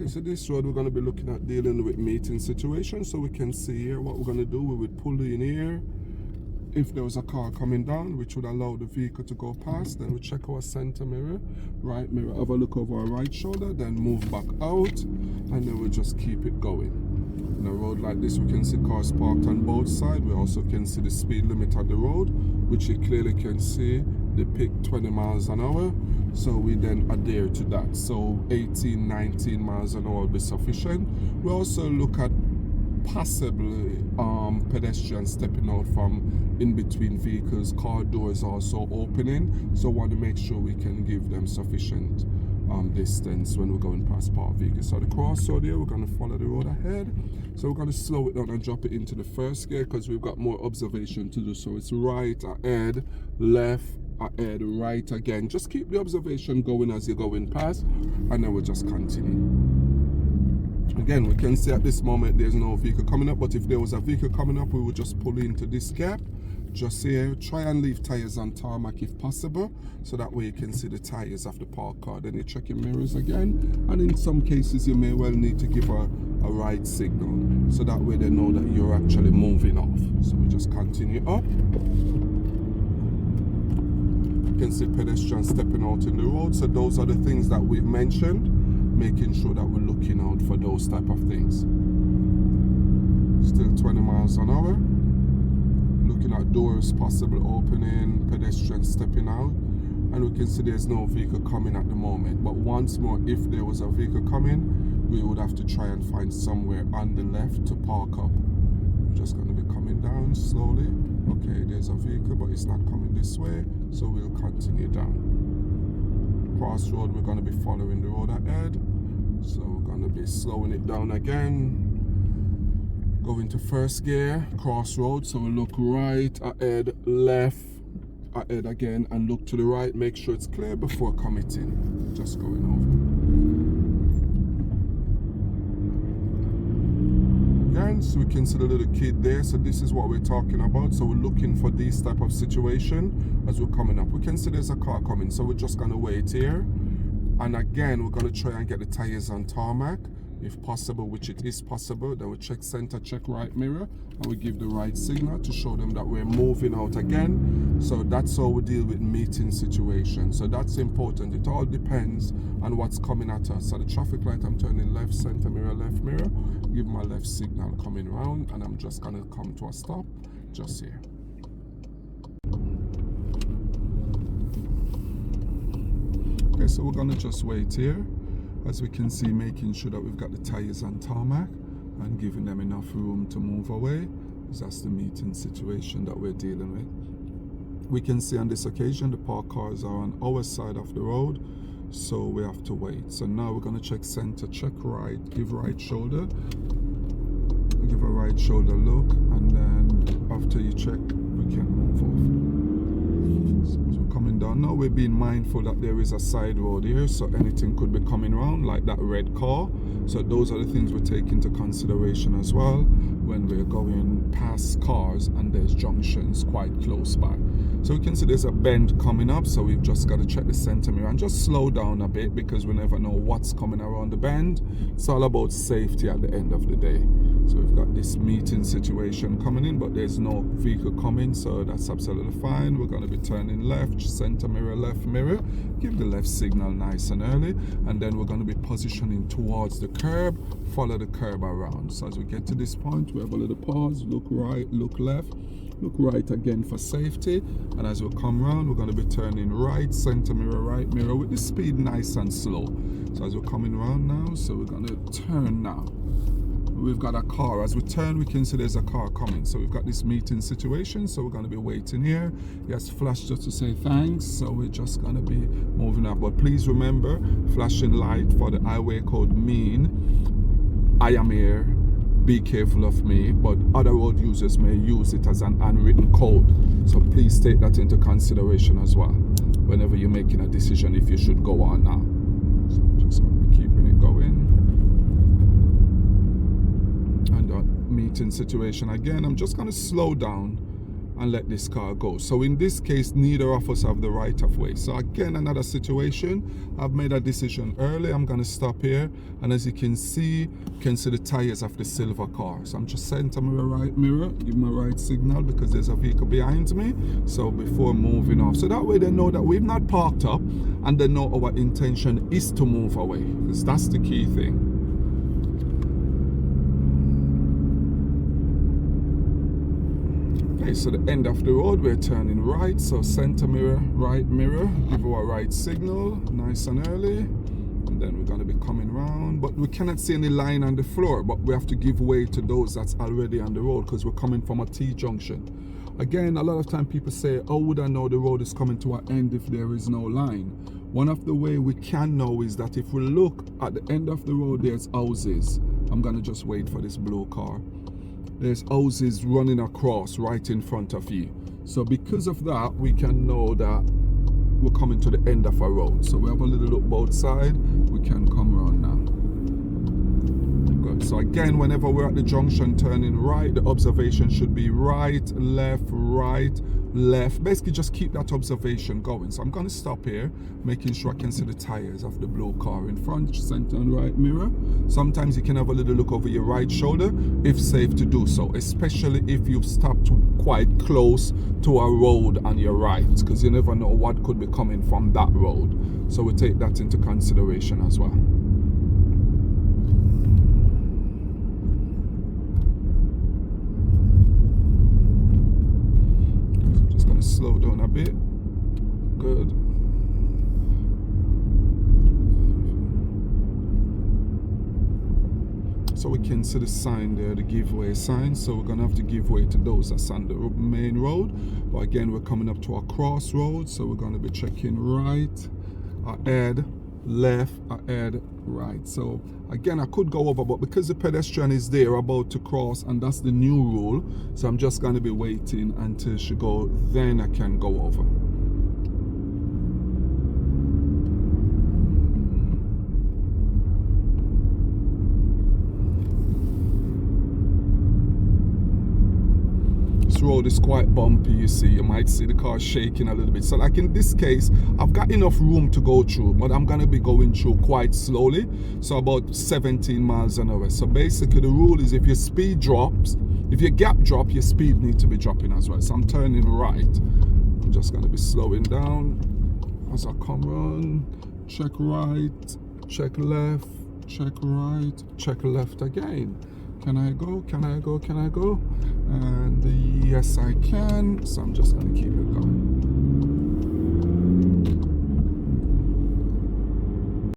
so this road we're going to be looking at dealing with meeting situations. So we can see here what we're going to do. We would pull in here. If there was a car coming down, which would allow the vehicle to go past, then we check our center mirror, right mirror, have a look over our right shoulder, then move back out, and then we'll just keep it going. In a road like this, we can see cars parked on both sides. We also can see the speed limit on the road, which you clearly can see depict 20 miles an hour. So we then adhere to that. So 18, 19 miles an hour will be sufficient. We also look at possibly pedestrians stepping out from in between vehicles, car doors also opening, so want to make sure we can give them sufficient distance when we're going past parked vehicles. So the crossroad here, we're going to follow the road ahead, so we're going to slow it down and drop it into the first gear because we've got more observation to do. So it's right ahead, left ahead, right again. Just keep the observation going as you're going past, and then we'll just continue. Again, we can see at this moment there's no vehicle coming up, but if there was a vehicle coming up, we would just pull into this gap. Just here, try and leave tires on tarmac if possible, so that way you can see the tires of the parked car. Then you check your mirrors again, and in some cases you may well need to give a right signal, so that way they know that you're actually moving off. So we just continue up. You can see pedestrians stepping out in the road, so those are the things that we've mentioned, making sure that we're looking out for those type of things. Still 20 miles an hour. Looking at doors possible opening, pedestrians stepping out, and we can see there's no vehicle coming at the moment. But once more, if there was a vehicle coming, we would have to try and find somewhere on the left to park up. We're just going to be coming down slowly. Okay, there's a vehicle, but it's not coming this way, so we'll continue down. Crossroad, we're going to be following the road ahead, so we're going to be slowing it down again. Go into first gear, crossroad, so we look right ahead, left ahead again, and look to the right, make sure it's clear before committing. Just going over. Again, so we can see the little kid there, so this is what we're talking about. So we're looking for this type of situation as we're coming up. We can see there's a car coming, so we're just going to wait here. And again, we're going to try and get the tires on tarmac. If possible, which it is possible, then we check center, check right mirror, and we give the right signal to show them that we're moving out again. So that's how we deal with meeting situations. So that's important. It all depends on what's coming at us. So the traffic light, I'm turning left, center mirror, left mirror, give my left signal coming around, and I'm just gonna come to a stop just here. Okay, so we're gonna just wait here. As we can see, making sure that we've got the tires on tarmac and giving them enough room to move away, because that's the meeting situation that we're dealing with. We can see on this occasion the parked cars are on our side of the road, so we have to wait. So now we're going to check center, check right, give right shoulder, give a right shoulder look, and then after you check, we can move off. So we're coming down now, we're being mindful that there is a side road here, so anything could be coming around, like that red car. So those are the things we take into consideration as well when we're going past cars and there's junctions quite close by. So we can see there's a bend coming up, so we've just got to check the center mirror and just slow down a bit, because we never know what's coming around the bend. It's all about safety at the end of the day. So we've got this meeting situation coming in, but there's no vehicle coming, so that's absolutely fine. We're going to be turning left, center mirror, left mirror, give the left signal nice and early, and then we're going to be positioning towards the curb, follow the curb around. So as we get to this point, we have a little pause, look right, look left, look right again for safety, and as we come around, we're going to be turning right, center mirror, right mirror, with the speed nice and slow. So as we're coming around now, so we're going to turn now. We've got a car. As we turn, we can see there's a car coming. So we've got this meeting situation, so we're going to be waiting here. He has flashed just to say thanks, so we're just going to be moving up. But please remember, flashing light for the highway code mean I am here, be careful of me, but other road users may use it as an unwritten code. So please take that into consideration as well whenever you're making a decision if you should go on now. So I'm just going to be keeping it going. And meeting situation again, I'm just going to slow down and let this car go. So in this case, neither of us have the right of way. So again, another situation. I've made a decision early. I'm going to stop here, and as you can see the tires of the silver car. So I'm just center mirror, right mirror, give my right signal because there's a vehicle behind me. So before moving off, so that way they know that we've not parked up, and they know our intention is to move away, because that's the key thing. Okay, so the end of the road, we're turning right, so center mirror, right mirror, give our right signal, nice and early, and then we're going to be coming round, but we cannot see any line on the floor, but we have to give way to those that's already on the road because we're coming from a T-junction. Again, a lot of time people say, how would I know the road is coming to an end if there is no line? One of the way we can know is that if we look at the end of the road, there's houses. I'm going to just wait for this blue car. There's houses running across right in front of you. So because of that, we can know that we're coming to the end of a road. So we have a little look both sides. We can come around now. Good. So again, whenever we're at the junction turning right, the observation should be right, left, basically just keep that observation going. So I'm going to stop here, making sure I can see the tires of the blue car in front, center and right mirror. Sometimes you can have a little look over your right shoulder if safe to do so, especially if you've stopped quite close to a road on your right, because you never know what could be coming from that road. So we take that into consideration as well. Slow down a bit. Good. So we can see the sign there, the giveaway sign. So we're gonna have to give way to those that's on the main road. But again, we're coming up to a crossroad, so we're gonna be checking right, ahead, left, ahead, right. So again, I could go over, but because the pedestrian is there about to cross, and that's the new rule, so I'm just going to be waiting until she go, then I can go over. This road is quite bumpy, you see. You might see the car shaking a little bit. So like in this case, I've got enough room to go through, but I'm going to be going through quite slowly. So about 17 miles an hour. So basically the rule is if your speed drops, if your gap drop, your speed needs to be dropping as well. So I'm turning right. I'm just going to be slowing down as I come on. Check right, check left, check right, check left again. Can I go? Can I go? Can I go? And yes, I can. So I'm just going to keep it going.